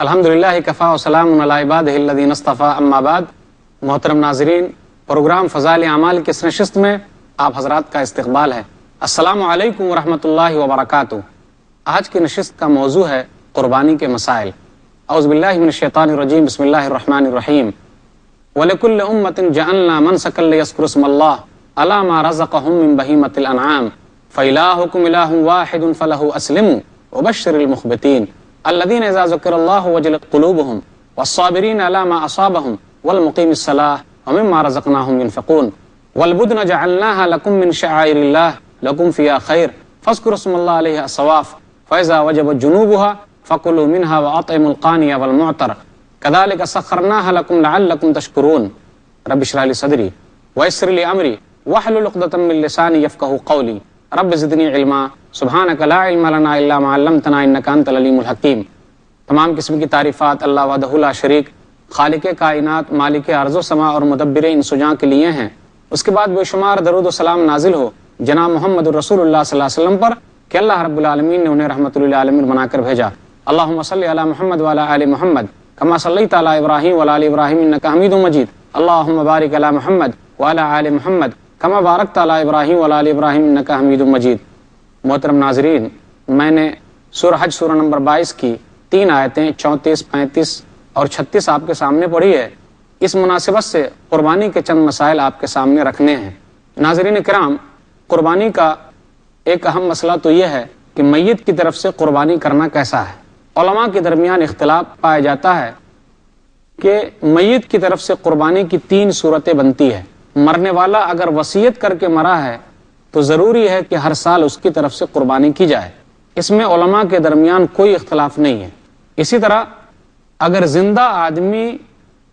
الحمدللہ کفا وسلام علی عبادہ الذین اصطفیٰ اما بعد۔ محترم ناظرین، پروگرام فضائل اعمال کی اس نشست میں آپ حضرات کا استقبال ہے۔ السلام علیکم ورحمۃ اللہ وبرکاتہ۔ آج کی نشست کا موضوع ہے قربانی کے مسائل۔ اعوذ باللہ من الشیطان الرجیم، بسم اللہ الرحمن الرحیم۔ وَلِكُلِّ أُمَّةٍ جَعَلْنَا مَنْسَكًا لِيَذْكُرُوا اسْمَ اللَّهِ عَلَىٰ مَا رَزَقَهُم مِّن بَهِيمَةِ الْأَنْعَامِ فَإِلَٰهُكُمْ إِلَٰهٌ وَاحِدٌ فَلَهُ أَسْلِمُوا وَبَشِّرِ الْمُخْبِتِينَ الذين إذا ذكر الله وجلت قلوبهم والصابرين على ما أصابهم والمقيم الصلاة ومما رزقناهم ينفقون والبدن جعلناها لكم من شعائر الله لكم فيها خير فاذكروا اسم الله عليها الصواف فإذا وجبت جنوبها فكلوا منها وأطعموا القاني والمعتر كذلك سخرناها لكم لعلكم تشكرون رب اشرح لي صدري ويسر لي أمري واحلل عقدة من لساني يفقهوا قولي رب زدنی علما سبحانک لا علم لنا الا ما علمتنا انک انت العلیم الحکیم۔ تمام قسم کی تعریفات اللہ وحدہ لا شریک، خالق کائنات، مالک ارض و سماء اور مدبر ان سجاں کے لیے ہیں۔ اس کے بعد بے شمار درود و سلام نازل ہو جناب محمد رسول اللہ صلی اللہ علیہ وسلم پر کہ اللہ رب العالمین نے انہیں رحمت للعالمین بنا کر بھیجا۔ اللہم صلی علی محمد وعلی آل محمد کما صلیت علی ابراہیم وعلی آل ابراہیم انک حمید مجید۔ اللہم بارک علی محمد وعلی آل محمد کما بارکت علی ابراہیم وعلی آل ابراہیم انک حمید مجید۔ محترم ناظرین، میں نے سورہ حج سورہ نمبر 22 کی 3 آیتیں 34، 35 اور 36 آپ کے سامنے پڑھی ہے۔ اس مناسبت سے قربانی کے چند مسائل آپ کے سامنے رکھنے ہیں۔ ناظرین کرام، قربانی کا ایک اہم مسئلہ تو یہ ہے کہ میت کی طرف سے قربانی کرنا کیسا ہے۔ علماء کے درمیان اختلاف پایا جاتا ہے کہ میت کی طرف سے قربانی کی 3 صورتیں بنتی ہے۔ مرنے والا اگر وصیت کر کے مرا ہے تو ضروری ہے کہ ہر سال اس کی طرف سے قربانی کی جائے، اس میں علماء کے درمیان کوئی اختلاف نہیں ہے۔ اسی طرح اگر زندہ آدمی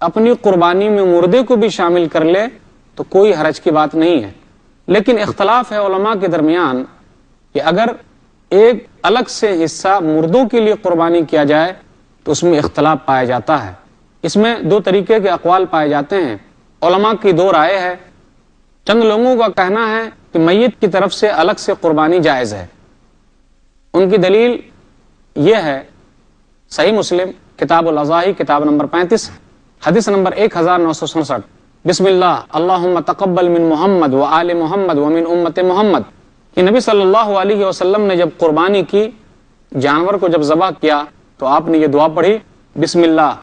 اپنی قربانی میں مردے کو بھی شامل کر لے تو کوئی حرج کی بات نہیں ہے، لیکن اختلاف ہے علماء کے درمیان کہ اگر ایک الگ سے حصہ مردوں کے لیے قربانی کیا جائے تو اس میں اختلاف پایا جاتا ہے۔ اس میں 2 طریقے کے اقوال پائے جاتے ہیں۔ علماء کی 2 رائے ہے۔ چند لوگوں کا کہنا ہے کہ میت کی طرف سے الگ سے قربانی جائز ہے۔ ان کی دلیل یہ ہے، صحیح مسلم کتاب الاضاحی کتاب نمبر 35 حدیث نمبر 1967، بسم اللہ اللہم تقبل من محمد و آل محمد و من امت محمد، کہ نبی صلی اللہ علیہ وسلم نے جب قربانی کی، جانور کو جب ذبح کیا تو آپ نے یہ دعا پڑھی، بسم اللہ،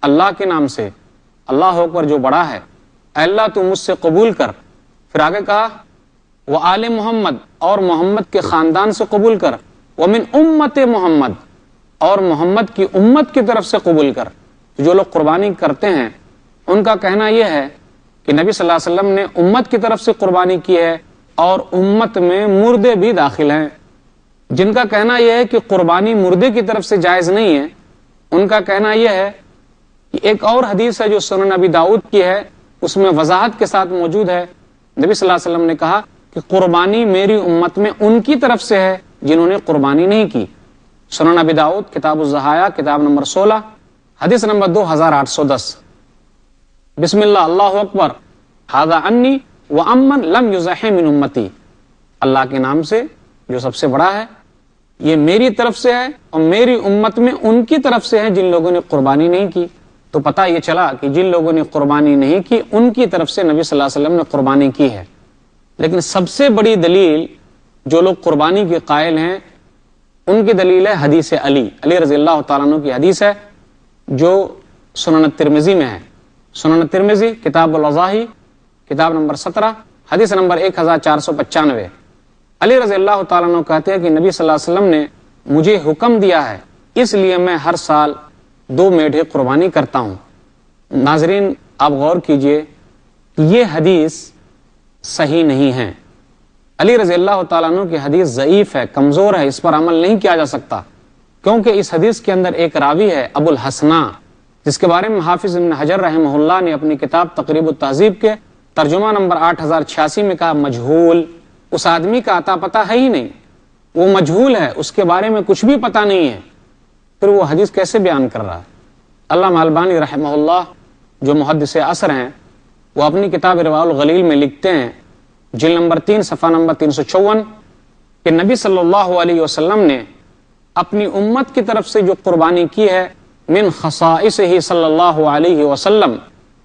اللہ کے نام سے، اللہ اکبر جو بڑا ہے، اے اللہ تو مجھ سے قبول کر۔ پھر آگے کہا وہ آل محمد، اور محمد کے خاندان سے قبول کر، ومن امت محمد، اور محمد کی امت کی طرف سے قبول کر۔ جو لوگ قربانی کرتے ہیں ان کا کہنا یہ ہے کہ نبی صلی اللہ علیہ وسلم نے امت کی طرف سے قربانی کی ہے اور امت میں مردے بھی داخل ہیں۔ جن کا کہنا یہ ہے کہ قربانی مردے کی طرف سے جائز نہیں ہے، ان کا کہنا یہ ہے کہ ایک اور حدیث ہے جو سنن ابی داؤد کی ہے، اس میں وضاحت کے ساتھ موجود ہے۔ نبی صلی اللہ علیہ وسلم نے کہا کہ قربانی میری امت میں ان کی طرف سے ہے جنہوں نے قربانی نہیں کی۔ سنن ابی داؤد کتاب الضحایا کتاب نمبر 16 حدیث نمبر 2810، بسم اللہ اللہ اکبر ھذا انی وامن لم یضحی من امتی، اللہ کے نام سے جو سب سے بڑا ہے، یہ میری طرف سے ہے اور میری امت میں ان کی طرف سے ہے جن لوگوں نے قربانی نہیں کی۔ تو پتہ یہ چلا کہ جن لوگوں نے قربانی نہیں کی ان کی طرف سے نبی صلی اللہ علیہ وسلم نے قربانی کی ہے۔ لیکن سب سے بڑی دلیل جو لوگ قربانی کے قائل ہیں ان کی دلیل ہے حدیث علی رضی اللہ تعالیٰ عنہ کی حدیث ہے جو سنن ترمذی میں ہے۔ سنن ترمذی کتاب الاضاحی کتاب نمبر 17 حدیث نمبر 1495۔ علی رضی اللہ تعالیٰ عنہ کہتے ہیں کہ نبی صلی اللہ علیہ وسلم نے مجھے حکم دیا ہے، اس لیے میں ہر سال 2 میڈھے قربانی کرتا ہوں۔ ناظرین آپ غور کیجئے، یہ حدیث صحیح نہیں ہے۔ علی رضی اللہ تعالیٰ عنہ کی حدیث ضعیف ہے، کمزور ہے، اس پر عمل نہیں کیا جا سکتا، کیونکہ اس حدیث کے اندر ایک راوی ہے ابو الحسنہ، جس کے بارے میں حافظ ابن حجر رحمہ اللہ نے اپنی کتاب تقریب التہذیب کے ترجمہ نمبر 8086 میں کہا مجہول، اس آدمی کا عطا پتہ ہے ہی نہیں، وہ مجہول ہے، اس کے بارے میں کچھ بھی پتہ نہیں ہے، پھر وہ حدیث کیسے بیان کر رہا ہے؟ علامہ البانی رحمہ اللہ جو محدث عصر ہیں، وہ اپنی کتاب رواء الغلیل میں لکھتے ہیں جلد نمبر 3 صفحہ نمبر 354 کہ نبی صلی اللہ علیہ وسلم نے اپنی امت کی طرف سے جو قربانی کی ہے من خصائصہ صلی اللہ علیہ وسلم،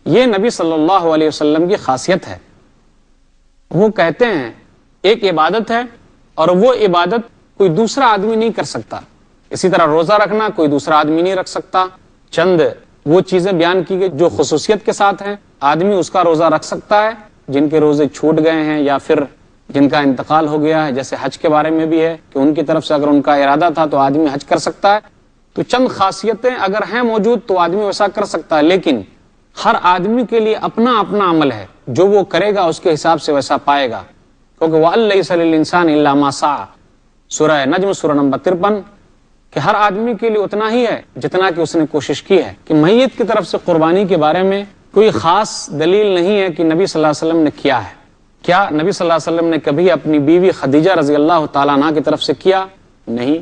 یہ نبی صلی اللہ علیہ وسلم کی خاصیت ہے۔ وہ کہتے ہیں ایک عبادت ہے اور وہ عبادت کوئی دوسرا آدمی نہیں کر سکتا۔ اسی طرح روزہ رکھنا کوئی دوسرا آدمی نہیں رکھ سکتا۔ چند وہ چیزیں بیان کی گئی جو خصوصیت کے ساتھ ہیں، آدمی اس کا روزہ رکھ سکتا ہے جن کے روزے چھوٹ گئے ہیں یا پھر جن کا انتقال ہو گیا ہے، جیسے حج کے بارے میں بھی ہے کہ ان کی طرف سے اگر ان کا ارادہ تھا تو آدمی حج کر سکتا ہے۔ تو چند خاصیتیں اگر ہیں موجود تو آدمی ویسا کر سکتا ہے، لیکن ہر آدمی کے لیے اپنا اپنا عمل ہے، جو وہ کرے گا اس کے حساب سے ویسا پائے گا، کیونکہ وَأَن لَيْسَ لِلْإِنسَانِ إِلَّا مَا سَعَى، سورہ نجم سورہ نمبر 53، کہ ہر آدمی کے لیے اتنا ہی ہے جتنا کہ اس نے کوشش کی ہے۔ کہ میت کی طرف سے قربانی کے بارے میں کوئی خاص دلیل نہیں ہے کہ نبی صلی اللہ علیہ وسلم نے کیا ہے۔ کیا نبی صلی اللہ علیہ وسلم نے کبھی اپنی بیوی خدیجہ رضی اللہ تعالیٰ عنہ کی طرف سے کیا؟ نہیں۔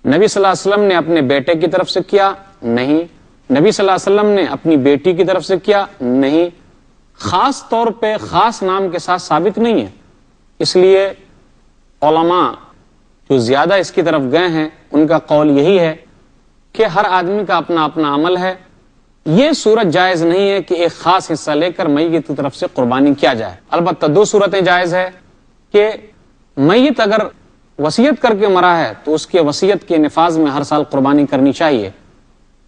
نبی صلی اللہ علیہ وسلم نے اپنے بیٹے کی طرف سے کیا؟ نہیں۔ نبی صلی اللہ علیہ وسلم نے اپنی بیٹی کی طرف سے کیا؟ نہیں۔ خاص طور پہ خاص نام کے ساتھ ثابت نہیں ہے، اس لیے علماء جو زیادہ اس کی طرف گئے ہیں ان کا قول یہی ہے کہ ہر آدمی کا اپنا اپنا عمل ہے۔ یہ صورت جائز نہیں ہے کہ ایک خاص حصہ لے کر میت کی طرف سے قربانی کیا جائے۔ البتہ دو صورتیں جائز ہے کہ میت اگر وصیت کر کے مرا ہے تو اس کے وصیت کے نفاذ میں ہر سال قربانی کرنی چاہیے،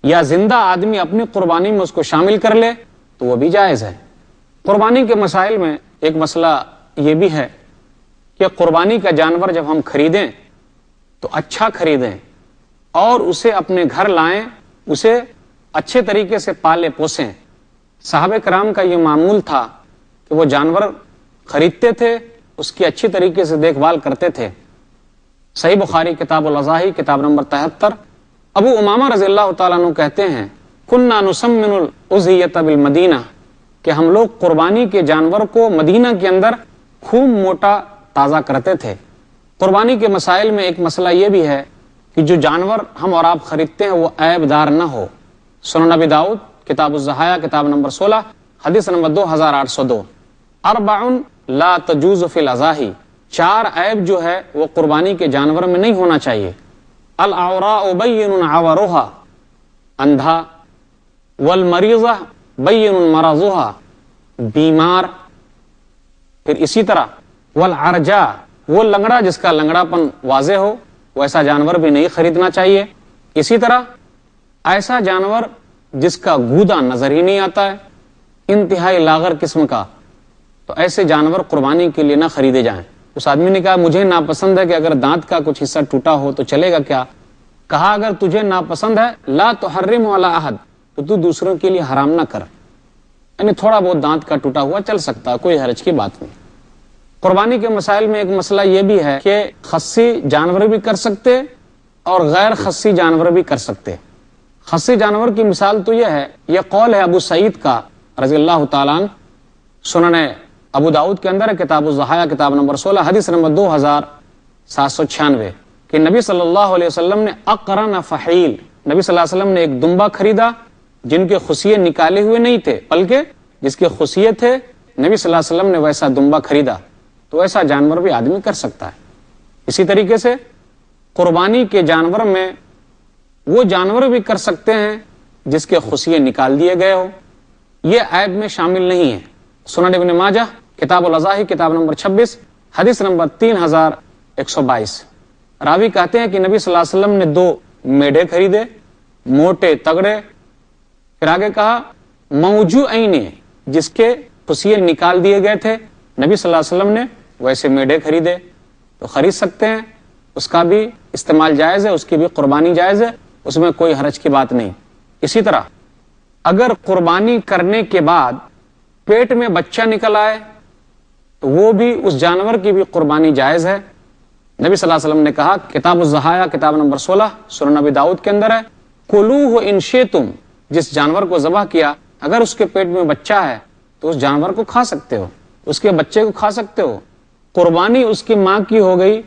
یا زندہ آدمی اپنی قربانی میں اس کو شامل کر لے تو وہ بھی جائز ہے۔ قربانی کے مسائل میں ایک مسئلہ یہ بھی ہے کہ قربانی کا جانور جب ہم خریدیں تو اچھا خریدیں اور اسے اپنے گھر لائیں، اسے اچھے طریقے سے پالے پوسیں۔ صحابہ کرام کا یہ معمول تھا کہ وہ جانور خریدتے تھے، اس کی اچھی طریقے سے دیکھ بھال کرتے تھے۔ صحیح بخاری کتاب الاضاحی کتاب نمبر 73، ابو امامہ رضی اللہ تعالیٰ عنہ کہتے ہیں کننا نسمن الاضحیۃ بالمدینہ، کہ ہم لوگ قربانی کے جانور کو مدینہ کے اندر خوب موٹا تازہ کرتے تھے۔ قربانی کے مسائل میں ایک مسئلہ یہ بھی ہے کہ جو جانور ہم اور آپ خریدتے ہیں وہ عیب دار نہ ہو۔ سنن ابی داؤد کتاب الضحایا کتاب نمبر 16 حدیث نمبر 2802، اربع لا تجوز فی الاضاحی، 4 عیب جو ہے وہ قربانی کے جانور میں نہیں ہونا چاہیے۔ العوراء بین عورها، اندھا، والمریضہ بین مرضها، بیمار، پھر اسی طرح والعرجاء، وہ لنگڑا جس کا لنگڑا پن واضح ہو، ویسا جانور بھی نہیں خریدنا چاہیے۔ اسی طرح ایسا جانور جس کا گودا نظر ہی نہیں آتا ہے، انتہائی لاغر قسم کا، تو ایسے جانور قربانی کے لیے نہ خریدے جائیں۔ اس آدمی نے کہا مجھے ناپسند ہے کہ اگر دانت کا کچھ حصہ ٹوٹا ہو تو چلے گا کیا؟ کہا اگر تجھے ناپسند ہے لا تحرم علی احد، تو دوسروں کے لیے حرام نہ کر، یعنی تھوڑا بہت دانت کا ٹوٹا ہوا چل سکتا ہے، کوئی حرج کی بات نہیں۔ قربانی کے مسائل میں ایک مسئلہ یہ بھی ہے کہ خصی جانور بھی کر سکتے اور غیر خصی جانور بھی کر سکتے۔ خصی جانور کی مثال تو یہ ہے، یہ قول ہے ابو سعید کا رضی اللہ تعالیٰ عنہ، سنن ابو داؤد کے اندر ہے کتاب الضحایا کتاب نمبر 16 حدیث نمبر 2796، کہ نبی صلی اللہ علیہ وسلم نے اقرن فحیل، نبی صلی اللہ علیہ وسلم نے ایک دمبا خریدا جن کے خصیے نکالے ہوئے نہیں تھے، بلکہ جس کے خصیے تھے نبی صلی اللہ علیہ وسلم نے ویسا دمبا خریدا، تو ایسا جانور بھی آدمی کر سکتا ہے۔ اسی طریقے سے قربانی کے جانور میں وہ جانور بھی کر سکتے ہیں جس کے خصیے نکال دیے گئے ہو، یہ عیب میں شامل نہیں ہے۔ سنن ابن ماجہ کتاب الاضاحی کتاب نمبر 26 حدیث نمبر 3122، راوی کہتے ہیں کہ نبی صلی اللہ علیہ وسلم نے 2 میڈے خریدے، موٹے تگڑے، پھر آگے کہا موجوعین، جس کے خصیے نکال دیے گئے تھے، نبی صلی اللہ علیہ وسلم نے ویسے میڈے خریدے، تو خرید سکتے ہیں، اس کا بھی استعمال جائز ہے، اس کی بھی قربانی جائز ہے، اس میں کوئی حرج کی بات نہیں۔ اسی طرح اگر قربانی کرنے کے بعد پیٹ میں بچہ نکل آئے تو وہ بھی اس جانور کی بھی قربانی جائز ہے۔ نبی صلی اللہ علیہ وسلم نے کہا کتاب الضحایا کتاب نمبر 16 سنن ابی داؤد کے اندر ہے، کلوہ ان شئتم، جس جانور کو ذبح کیا اگر اس کے پیٹ میں بچہ ہے تو اس جانور کو کھا سکتے ہو، اس کے بچے کو کھا سکتے ہو۔ قربانی اس کی ماں کی ہو گئی،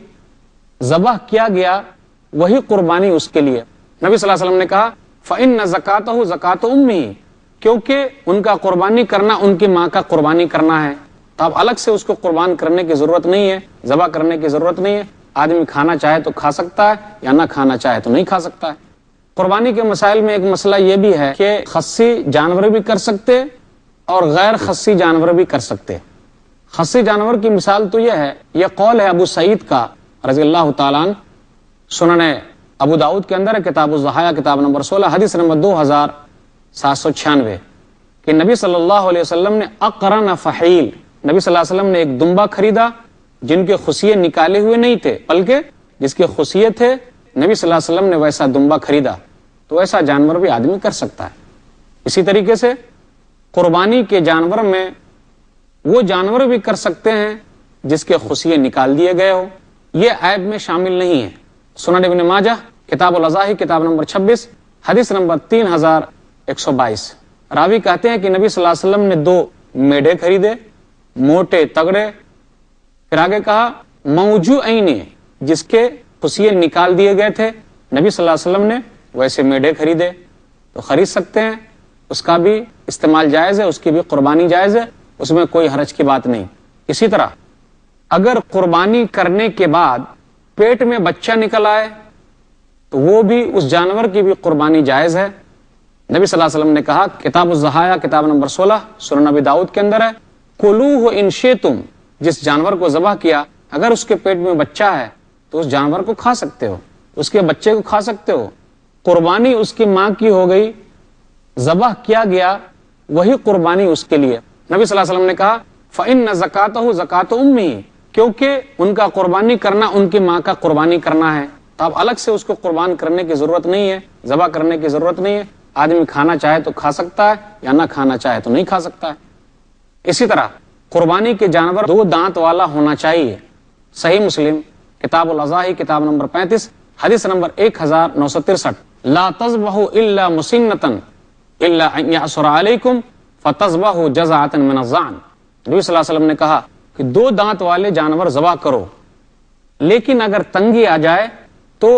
ذبح کیا گیا وہی قربانی اس کے لیے۔ نبی صلی اللہ علیہ وسلم نے کہا فإن زکاتہ زکات امہ، کیونکہ ان کا قربانی کرنا ان کی ماں کا قربانی کرنا ہے، تو اب الگ سے اس کو قربان کرنے کی ضرورت نہیں ہے، ذبح کرنے کی ضرورت نہیں ہے، آدمی کھانا چاہے تو کھا سکتا ہے یا نہ کھانا چاہے تو نہیں کھا سکتا ہے۔ قربانی کے مسائل میں ایک مسئلہ یہ بھی ہے کہ خصی جانور بھی کر سکتے اور غیر خصی جانور بھی کر سکتے. خصی جانور کی مثال تو یہ ہے، یہ قول ہے ابو سعید کا رضی اللہ تعالیٰ عنہ، سنن ابو داؤد کے اندر ہے، کتاب الضحایا کتاب نمبر 16 حدیث نمبر 2796، کہ نبی صلی اللہ علیہ وسلم نے اقرن فحیل، نبی صلی اللہ علیہ وسلم نے ایک دمبا خریدا جن کے خصیے نکالے ہوئے نہیں تھے، بلکہ جس کے خصیے تھے نبی صلی اللہ علیہ وسلم نے ویسا دمبا خریدا. تو ایسا جانور بھی آدمی کر سکتا ہے. اسی طریقے سے قربانی کے جانور میں وہ جانور بھی کر سکتے ہیں جس کے خصیے نکال دیے گئے ہو، یہ عیب میں شامل نہیں ہے. سنن ابن ماجہ کتاب الاضاحی کتاب نمبر 26 حدیث نمبر 3122، راوی کہتے ہیں کہ نبی صلی اللہ علیہ وسلم نے 2 میڑے خریدے، موٹے تگڑے، پھر آگے کہا موجوعین، جس کے خصیے نکال دیے گئے تھے، نبی صلی اللہ علیہ وسلم نے ویسے میڑے خریدے. تو خرید سکتے ہیں، اس کا بھی استعمال جائز ہے، اس کی بھی قربانی جائز ہے، اس میں کوئی حرج کی بات نہیں. اسی طرح اگر قربانی کرنے کے بعد پیٹ میں بچہ نکل آئے تو وہ بھی اس جانور کی بھی قربانی جائز ہے. نبی صلی اللہ علیہ وسلم نے کہا، کتاب الضحایا کتاب نمبر 16 سنن ابی داؤد کے اندر ہے، کلوہ ان شئتم، جس جانور کو ذبح کیا اگر اس کے پیٹ میں بچہ ہے تو اس جانور کو کھا سکتے ہو، اس کے بچے کو کھا سکتے ہو. قربانی اس کی ماں کی ہو گئی، ذبح کیا گیا وہی قربانی اس کے لیے. نبی صلی اللہ علیہ وسلم نے کہا فإن زکاتہ زکات امہ، کیونکہ ان کا قربانی کرنا ان کی ماں کا قربانی کرنا ہے. تو اب الگ سے اس کو قربان کرنے کی ضرورت نہیں ہے، ذبح کرنے کی ضرورت نہیں ہے. آدمی کھانا چاہے تو کھا سکتا ہے یا نہ کھانا چاہے تو نہیں کھا سکتا ہے. اسی طرح قربانی کے جانور 2 دانت والا ہونا چاہیے. صحیح مسلم کتاب الاضاحی کتاب نمبر 35 حدیث نمبر 1963، لا تذبحوا الا مسنۃ الا ان یعصر علیکم فتذبحوا جزعۃ من الظعن. نبی صلی اللہ علیہ وسلم نے کہا کہ 2 دانت والے جانور ذبح کرو، لیکن اگر تنگی آ جائے تو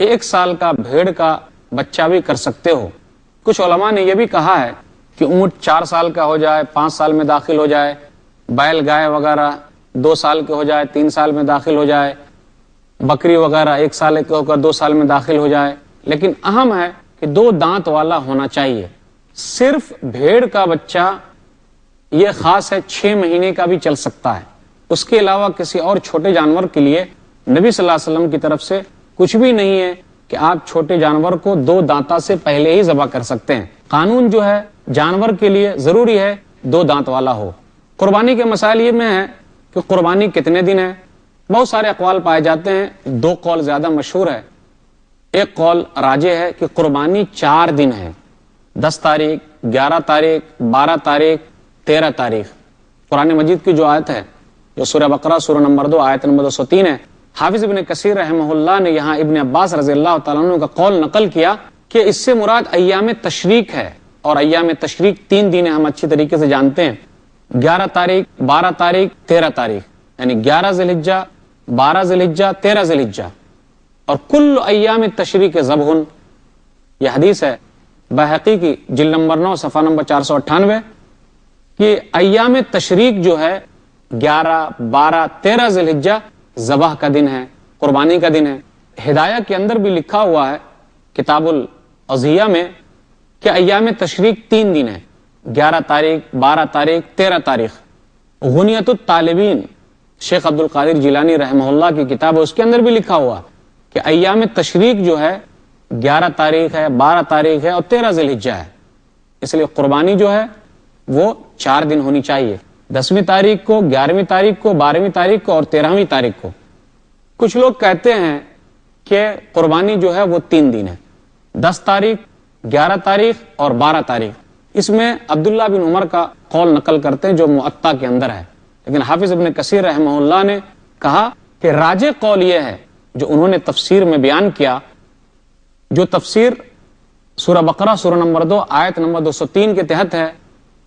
1 سال کا بھیڑ کا بچہ بھی کر سکتے ہو. کچھ علماء نے یہ بھی کہا ہے کہ اونٹ 4 سال کا ہو جائے، 5 سال میں داخل ہو جائے، بیل گائے وغیرہ 2 سال کے ہو جائے، 3 سال میں داخل ہو جائے، بکری وغیرہ 1 سال کے ہو کر 2 سال میں داخل ہو جائے، لیکن اہم ہے کہ 2 دانت والا ہونا چاہیے. صرف بھیڑ کا بچہ یہ خاص ہے 6 مہینے کا بھی چل سکتا ہے. اس کے علاوہ کسی اور چھوٹے جانور کے لیے نبی صلی اللہ علیہ وسلم کی طرف سے کچھ بھی نہیں ہے کہ آپ چھوٹے جانور کو 2 دانتا سے پہلے ہی ذبح کر سکتے ہیں. قانون جو ہے جانور کے لیے ضروری ہے 2 دانت والا ہو. قربانی کے مسائل یہ میں ہے کہ قربانی کتنے دن ہے، بہت سارے اقوال پائے جاتے ہیں. 2 قول زیادہ مشہور ہے. ایک قول راجح ہے کہ قربانی 4 دن ہے، 10 تاریخ، 11 تاریخ، 12 تاریخ، 13 تاریخ. قرآن مجید کی جو آیت ہے جو سورہ بقرہ سورہ نمبر 2 آیت نمبر 203 ہے، حافظ ابن کثیر رحمہ اللہ نے یہاں ابن عباس رضی اللہ تعالیٰ عنہ کا قول نقل کیا کہ اس سے مراد ایام تشریق ہے، اور ایام تشریق 3 دن ہم اچھی طریقے سے جانتے ہیں، 11 تاریخ، 12 تاریخ، 13 تاریخ، یعنی 11 ذی الحجہ، 12 ذی الحجہ، 13 ذی الحجہ. اور کل ایام تشریق ذبح، یہ حدیث ہے بہقی کی جلد نمبر 9 صفحہ نمبر 498 کہ ایام تشریق جو ہے 11، 12، 13 ذی الحجہ ذبح کا دن ہے، قربانی کا دن ہے. ہدایہ کے اندر بھی لکھا ہوا ہے کتاب الاضحیہ میں کہ ایام تشریق 3 دن ہے، 11 تاریخ، 12 تاریخ، 13 تاریخ. غنیت الطالبین شیخ عبد القادر جیلانی رحمہ اللہ کی کتاب ہے، اس کے اندر بھی لکھا ہوا کہ ایام تشریق جو ہے 11 تاریخ ہے، 12 تاریخ ہے اور 13 ذی الحجہ ہے. اس لیے قربانی جو ہے وہ 4 دن ہونی چاہیے، 10ویں تاریخ کو، 11ویں تاریخ کو، 12ویں تاریخ کو اور 13ویں تاریخ کو. کچھ لوگ کہتے ہیں کہ قربانی جو ہے وہ 3 دن ہے، 10 تاریخ، 11 تاریخ اور 12 تاریخ. اس میں عبداللہ بن عمر کا قول نقل کرتے ہیں جو معطا کے اندر ہے، لیکن حافظ ابن کثیر رحمہ اللہ نے کہا کہ راجح قول یہ ہے جو انہوں نے تفسیر میں بیان کیا، جو تفسیر سورہ بقرہ سورہ نمبر 2 آیت نمبر 203 کے تحت ہے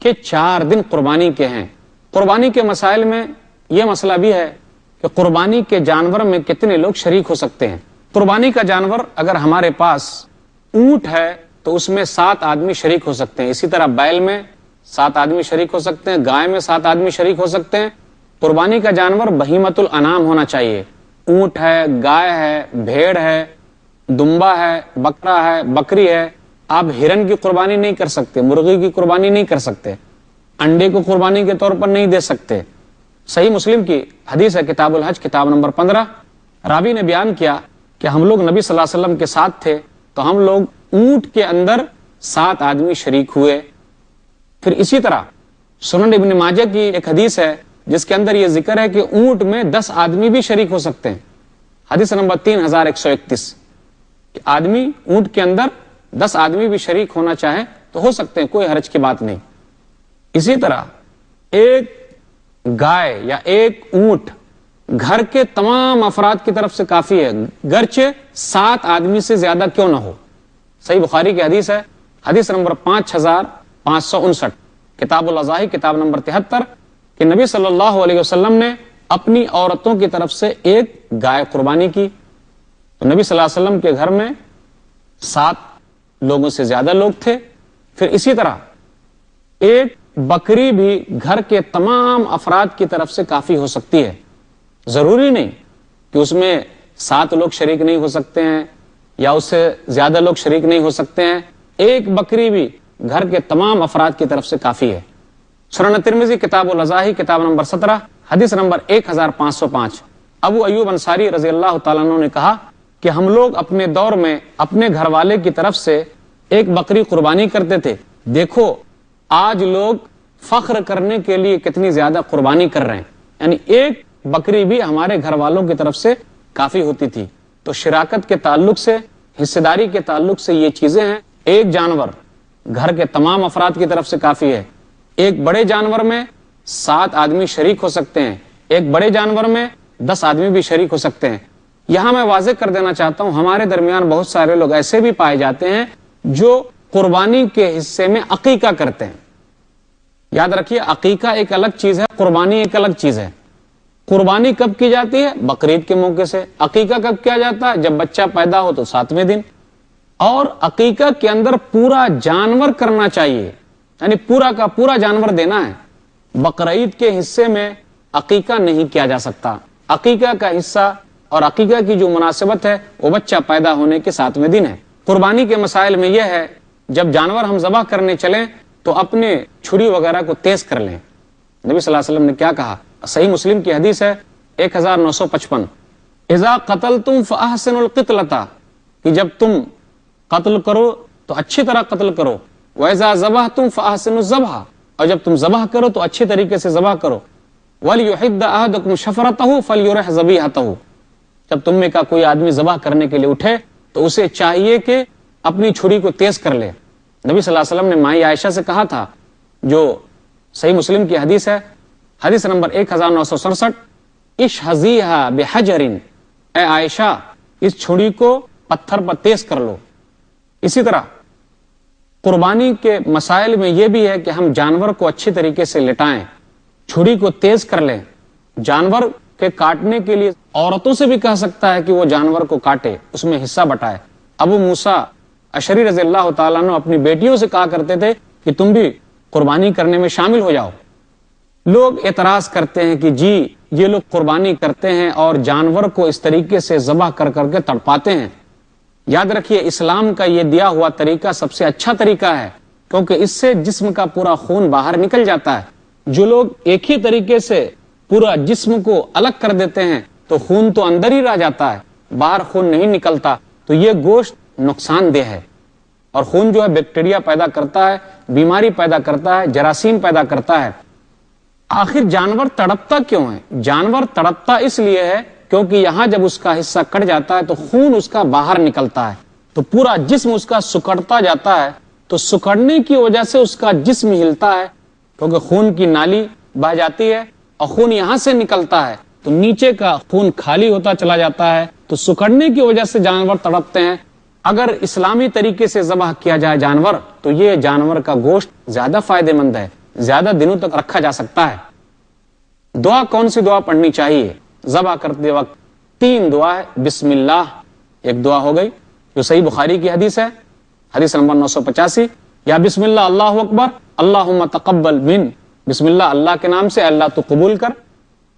کہ 4 دن قربانی کے ہیں. قربانی کے مسائل میں یہ مسئلہ بھی ہے کہ قربانی کے جانور میں کتنے لوگ شریک ہو سکتے ہیں. قربانی کا جانور اگر ہمارے پاس اونٹ ہے تو اس میں 7 آدمی شریک ہو سکتے ہیں. اسی طرح بیل میں 7 آدمی شریک ہو سکتے ہیں، گائے میں 7 آدمی شریک ہو سکتے ہیں. قربانی کا جانور بہیمت الانام ہونا چاہیے. اونٹ ہے، گائے ہے، بھیڑ ہے، دمبا ہے، بکرا ہے، بکری ہے، آپ ہرن کی قربانی نہیں کر سکتے، مرغی کی قربانی نہیں کر سکتے، انڈے کو قربانی کے طور پر نہیں دے سکتے۔ صحیح مسلم کی حدیث ہے، کتاب الحج، کتاب نمبر 15، راوی نے بیان کیا کہ ہم لوگ نبی صلی اللہ علیہ وسلم کے ساتھ تھے تو ہم لوگ اونٹ کے اندر 7 آدمی شریک ہوئے۔ پھر اسی طرح سنن ابن ماجہ کی ایک حدیث ہے جس کے اندر یہ ذکر ہے کہ اونٹ میں 10 آدمی بھی شریک ہو سکتے ہیں، حدیث نمبر 3131، کہ آدمی اونٹ کے اندر 10 آدمی بھی شریک ہونا چاہے تو ہو سکتے ہیں، کوئی حرج کی بات نہیں۔ اسی طرح ایک گائے یا ایک اونٹ گھر کے تمام افراد کی طرف سے کافی ہے، گرچہ 7 آدمی سے زیادہ کیوں نہ ہو۔ صحیح بخاری کی حدیث ہے، حدیث نمبر 5559، کتاب الاضاحی، کتاب نمبر 73، کہ نبی صلی اللہ علیہ وسلم نے اپنی عورتوں کی طرف سے ایک گائے قربانی کی، تو نبی صلی اللہ علیہ وسلم کے گھر میں 7 لوگوں سے زیادہ لوگ تھے۔ پھر اسی طرح ایک بکری بھی گھر کے تمام افراد کی طرف سے کافی ہو سکتی ہے، ضروری نہیں کہ اس میں 7 لوگ شریک نہیں ہو سکتے ہیں یا اس سے زیادہ لوگ شریک نہیں ہو سکتے ہیں، ایک بکری بھی گھر کے تمام افراد کی طرف سے کافی ہے۔ سنن ترمذی، کتاب الاضاحی، کتاب نمبر 17، حدیث نمبر 1505، ابو ایوب انصاری رضی اللہ تعالیٰ عنہ نے کہا کہ ہم لوگ اپنے دور میں اپنے گھر والے کی طرف سے ایک بکری قربانی کرتے تھے، دیکھو آج لوگ فخر کرنے کے لیے کتنی زیادہ قربانی کر رہے ہیں، یعنی ایک بکری بھی ہمارے گھر والوں کی طرف سے کافی ہوتی تھی۔ تو شراکت کے تعلق سے، حصے داری کے تعلق سے یہ چیزیں ہیں، ایک جانور گھر کے تمام افراد کی طرف سے کافی ہے، ایک بڑے جانور میں 7 آدمی شریک ہو سکتے ہیں، ایک بڑے جانور میں 10 آدمی بھی شریک ہو سکتے ہیں۔ یہاں میں واضح کر دینا چاہتا ہوں، ہمارے درمیان بہت سارے لوگ ایسے بھی پائے جاتے ہیں جو قربانی کے حصے میں عقیقہ کرتے ہیں۔ یاد رکھیے، عقیقہ ایک الگ چیز ہے، قربانی ایک الگ چیز ہے۔ قربانی کب کی جاتی ہے؟ بقرعید کے موقع سے۔ عقیقہ کب کیا جاتا ہے؟ جب بچہ پیدا ہو تو 7ویں دن۔ اور عقیقہ کے اندر پورا جانور کرنا چاہیے، یعنی پورا کا پورا جانور دینا ہے۔ بقرعید کے حصے میں عقیقہ نہیں کیا جا سکتا۔ عقیقہ کا حصہ اور عقیقہ کی جو مناسبت ہے وہ بچہ پیدا ہونے کے 7ویں دن ہے۔ قربانی کے مسائل میں یہ ہے، جب جانور ہم ذبح کرنے چلیں تو اپنے چھری وغیرہ کو تیز کر لیں۔ نبی صلی اللہ علیہ وسلم نے کیا کہا؟ صحیح مسلم کی حدیث ہے 1955، اذا قتلتم فاحسنوا القتلۃ، کہ جب تم قتل کرو تو اچھی طرح قتل کرو، واذا ذبحتم فاحسنوا الذبح، اور جب تم ذبح کرو تو اچھی طریقے سے ذبح کرو، ولیحد احدکم شفرتہ فلیرح ذبیحتہ، جب تم میں کا کوئی آدمی ذبح کرنے کے لیے اٹھے تو اسے چاہیے کہ اپنی چھری کو تیز کر لے۔ نبی صلی اللہ علیہ وسلم نے مائی عائشہ سے کہا تھا، جو صحیح مسلم کی حدیث ہے، حدیث نمبر 1967، اشحذیھا بحجر، اے عائشہ اس چھری کو پتھر پر تیز کر لو۔ اسی طرح قربانی کے مسائل میں یہ بھی ہے کہ ہم جانور کو اچھی طریقے سے لٹائیں، چھری کو تیز کر لیں۔ جانور کے کاٹنے کے لیے عورتوں سے بھی کہہ سکتا ہے کہ وہ جانور کو کاٹے، اس میں حصہ بٹائے۔ ابو موسیٰ اشعری رضی اللہ تعالیٰ عنہ اپنی بیٹیوں سے کہا کرتے تھے کہ تم بھی قربانی کرنے میں شامل ہو جاؤ۔ لوگ اعتراض کرتے ہیں کہ جی یہ لوگ قربانی کرتے ہیں اور جانور کو اس طریقے سے ذبح کر کر کے تڑپاتے ہیں۔ یاد رکھیے، اسلام کا یہ دیا ہوا طریقہ سب سے اچھا طریقہ ہے، کیونکہ اس سے جسم کا پورا خون باہر نکل جاتا ہے۔ جو لوگ ایک ہی طریقے سے پورا جسم کو الگ کر دیتے ہیں تو خون تو اندر ہی رہ جاتا ہے، باہر خون نہیں نکلتا، تو یہ گوشت نقصان دہ ہے، اور خون جو ہے بیکٹیریا پیدا کرتا ہے، بیماری پیدا کرتا ہے، جراثیم پیدا کرتا ہے۔ آخر جانور تڑپتا کیوں ہے؟ جانور تڑپتا اس لیے ہے کیونکہ یہاں جب اس کا حصہ کٹ جاتا ہے تو خون اس کا باہر نکلتا ہے، تو پورا جسم اس کا سکڑتا جاتا ہے، تو سکڑنے کی وجہ سے اس کا جسم ہلتا ہے، کیونکہ خون کی نالی بہہ جاتی ہے اور خون یہاں سے نکلتا ہے تو نیچے کا خون خالی ہوتا چلا جاتا ہے، تو سکڑنے کی وجہ سے جانور تڑپتے ہیں۔ اگر اسلامی طریقے سے ذبح کیا جائے جانور تو یہ جانور کا گوشت زیادہ فائدہ مند ہے، زیادہ دنوں تک رکھا جا سکتا ہے۔ دعا کون سی دعا پڑھنی چاہیے ذبح کرتے وقت؟ 3 دعا ہے۔ بسم اللہ ایک دعا ہو گئی جو صحیح بخاری کی حدیث ہے، حدیث نمبر 985، یا بسم اللہ اللہ اکبر اللہم تقبل من، بسم اللہ اللہ کے نام سے اللہ تو قبول کر،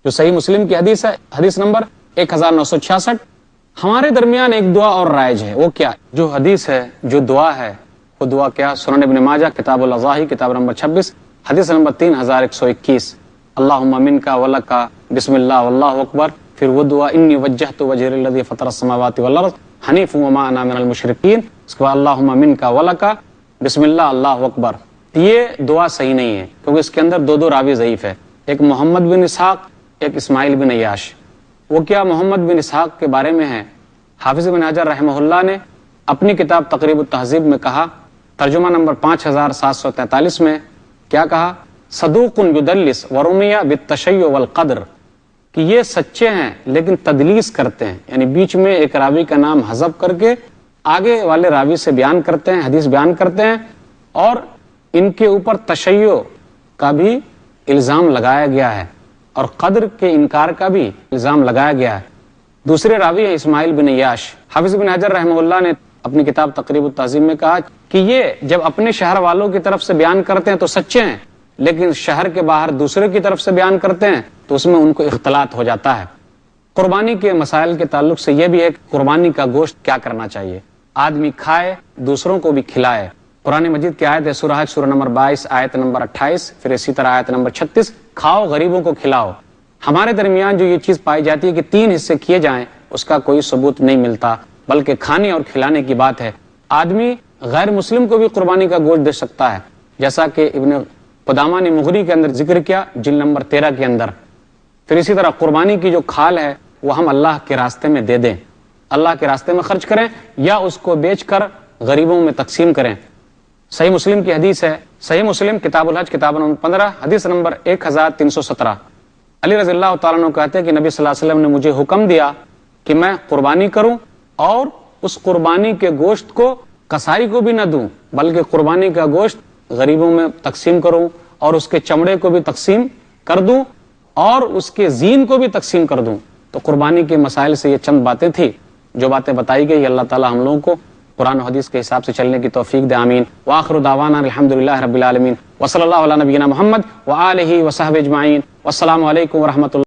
جو صحیح مسلم کی حدیث ہے، حدیث نمبر 1966، ہمارے درمیان ایک دعا اور رائج ہے، وہ کیا؟ جو حدیث ہے، جو دعا ہے، وہ دعا کیا؟ سنن ابن ماجہ کتاب الاضاحی کتاب نمبر 26 حدیث نمبر 3121، اللہم منک ولک بسم اللہ واللہ اکبر، پھر وہ دعا انی وجہت وجہی للذی فطر السماوات والارض حنیفا وما انا من المشرکین، اس کے بعد اللہم منک ولک بسم اللہ اللہ اکبر۔ یہ دعا صحیح نہیں ہے کیونکہ اس کے اندر دو راوی ضعیف ہے، ایک محمد بن اسحاق، ایک اسماعیل بن عیاش۔ وہ کیا محمد بن اسحاق کے بارے میں ہے؟ حافظ ابن حجر رحمہ اللہ نے اپنی کتاب تقریب التہذیب میں کہا، ترجمہ نمبر 5743 میں کیا کہا؟ صدوق یدلس ورمیہ بالتشیع والقدر، کہ یہ سچے ہیں لیکن تدلیس کرتے ہیں، یعنی بیچ میں ایک راوی کا نام حذف کر کے آگے والے راوی سے بیان کرتے ہیں، حدیث بیان کرتے ہیں، اور ان کے اوپر تشیع کا بھی الزام لگایا گیا ہے اور قدر کے انکار کا بھی الزام لگایا گیا ہے۔ دوسرے راوی ہیں اسماعیل بن عیاش۔ حافظ بن حجر رحمہ اللہ نے اپنی کتاب تقریب التہذیب میں کہا کہ یہ جب اپنے شہر والوں کی طرف سے بیان کرتے ہیں تو سچے ہیں، لیکن شہر کے باہر دوسرے کی طرف سے بیان کرتے ہیں تو اس میں ان کو اختلاط ہو جاتا ہے۔ قربانی کے مسائل کے تعلق سے یہ بھی ہے کہ قربانی کا گوشت کیا کرنا چاہیے؟ آدمی کھائے، دوسروں کو بھی کھلائے۔ قرآن مجید کی آیت ہے سورہ حج سورہ نمبر 22 آیت نمبر 28، پھر اسی طرح آیت نمبر 36، کھاؤ غریبوں کو کھلاؤ۔ ہمارے درمیان جو یہ چیز پائی جاتی ہے کہ 3 حصے کیے جائیں، اس کا کوئی ثبوت نہیں ملتا، بلکہ کھانے اور کھلانے کی بات ہے۔ آدمی غیر مسلم کو بھی قربانی کا گوشت دے سکتا ہے، جیسا کہ ابن قدامہ نے مغنی کے اندر ذکر کیا جلد نمبر 13 کے اندر۔ پھر اسی طرح قربانی کی جو کھال ہے وہ ہم اللہ کے راستے میں دے دیں، اللہ کے راستے میں خرچ کریں یا اس کو بیچ کر غریبوں میں تقسیم کریں۔ صحیح مسلم کی حدیث ہے، صحیح مسلم کتاب الحج کتاب نمبر 15 حدیث نمبر 1317، علی رضی اللہ تعالیٰ عنہ کہتے ہیں کہ نبی صلی اللہ علیہ وسلم نے مجھے حکم دیا کہ میں قربانی کروں اور اس قربانی کے گوشت کو قصائی کو بھی نہ دوں، بلکہ قربانی کا گوشت غریبوں میں تقسیم کروں اور اس کے چمڑے کو بھی تقسیم کر دوں اور اس کے زین کو بھی تقسیم کر دوں۔ تو قربانی کے مسائل سے یہ چند باتیں تھی جو باتیں بتائی گئی۔ اللہ تعالی ہم لوگوں کو قرآن و حدیث کے حساب سے چلنے کی توفیق دے، آمین۔ وآخر دعوانا الحمدللہ رب العالمین، وصلی اللہ علی نبینا محمد وآلہ وصحبہ اجمعین، والسلام علیکم ورحمۃ اللہ۔